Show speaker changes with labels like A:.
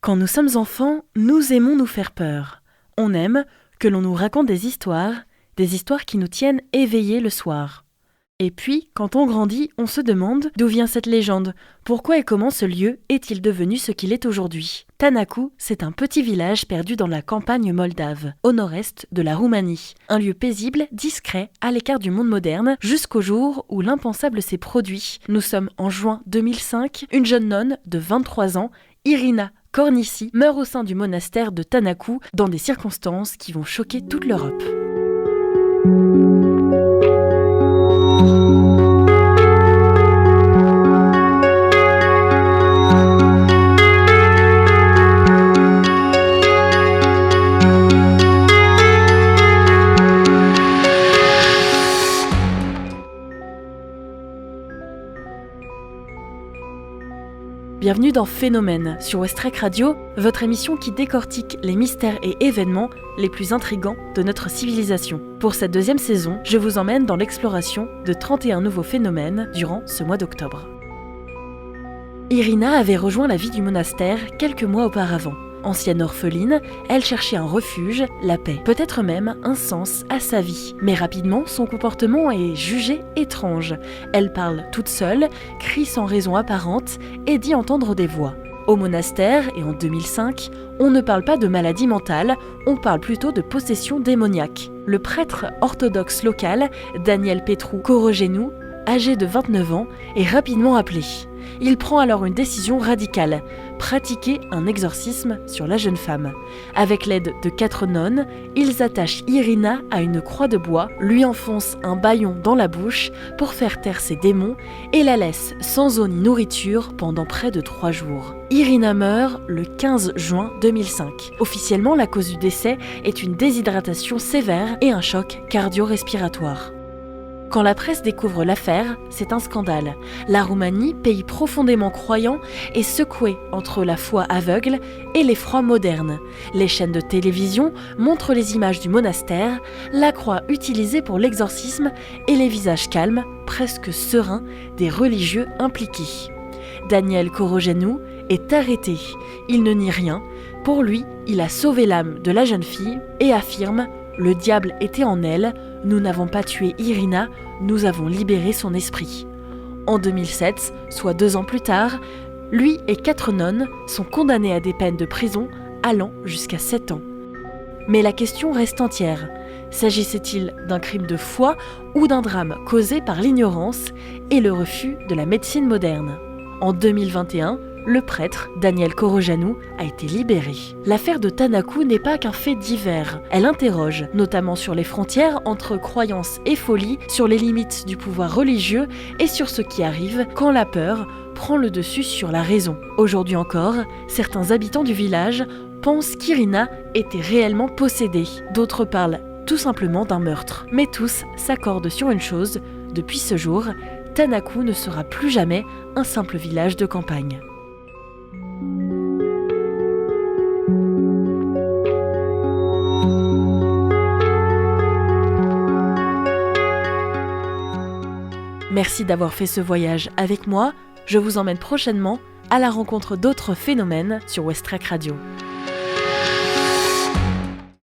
A: Quand nous sommes enfants, nous aimons nous faire peur. On aime que l'on nous raconte des histoires qui nous tiennent éveillés le soir. Et puis, quand on grandit, on se demande d'où vient cette légende, pourquoi et comment ce lieu est-il devenu ce qu'il est aujourd'hui. Tanacu, c'est un petit village perdu dans la campagne moldave, au nord-est de la Roumanie. Un lieu paisible, discret, à l'écart du monde moderne, jusqu'au jour où l'impensable s'est produit. Nous sommes en juin 2005, une jeune nonne de 23 ans, Irina Cornici, meurt au sein du monastère de Tanacu dans des circonstances qui vont choquer toute l'Europe. Bienvenue dans Phénomène sur Westrek Radio, votre émission qui décortique les mystères et événements les plus intrigants de notre civilisation. Pour cette deuxième saison, je vous emmène dans l'exploration de 31 nouveaux phénomènes durant ce mois d'octobre. Irina avait rejoint la vie du monastère quelques mois auparavant. Ancienne orpheline, elle cherchait un refuge, la paix, peut-être même un sens à sa vie. Mais rapidement, son comportement est jugé étrange. Elle parle toute seule, crie sans raison apparente et dit entendre des voix. Au monastère, et en 2005, on ne parle pas de maladie mentale, on parle plutôt de possession démoniaque. Le prêtre orthodoxe local, Daniel Petru Corogeanu, âgé de 29 ans, est rapidement appelé. Il prend alors une décision radicale, pratiquer un exorcisme sur la jeune femme. Avec l'aide de 4 nonnes, ils attachent Irina à une croix de bois, lui enfoncent un bâillon dans la bouche pour faire taire ses démons et la laissent sans eau ni nourriture pendant près de 3 jours. Irina meurt le 15 juin 2005. Officiellement, la cause du décès est une déshydratation sévère et un choc cardio-respiratoire. Quand la presse découvre l'affaire, c'est un scandale. La Roumanie, pays profondément croyant, est secouée entre la foi aveugle et l'effroi moderne. Les chaînes de télévision montrent les images du monastère, la croix utilisée pour l'exorcisme et les visages calmes, presque sereins, des religieux impliqués. Daniel Corogeanu est arrêté. Il ne nie rien. Pour lui, il a sauvé l'âme de la jeune fille et affirme « Le diable était en elle, nous n'avons pas tué Irina, nous avons libéré son esprit ». En 2007, soit 2 ans plus tard, lui et 4 nonnes sont condamnés à des peines de prison allant jusqu'à 7 ans. Mais la question reste entière. S'agissait-il d'un crime de foi ou d'un drame causé par l'ignorance et le refus de la médecine moderne ? En 2021, le prêtre, Daniel Corogeanu, a été libéré. L'affaire de Tanacu n'est pas qu'un fait divers. Elle interroge, notamment sur les frontières entre croyance et folie, sur les limites du pouvoir religieux et sur ce qui arrive quand la peur prend le dessus sur la raison. Aujourd'hui encore, certains habitants du village pensent qu'Irina était réellement possédée. D'autres parlent tout simplement d'un meurtre. Mais tous s'accordent sur une chose, depuis ce jour, Tanacu ne sera plus jamais un simple village de campagne. Merci d'avoir fait ce voyage avec moi. Je vous emmène prochainement à la rencontre d'autres phénomènes sur Westrek Radio.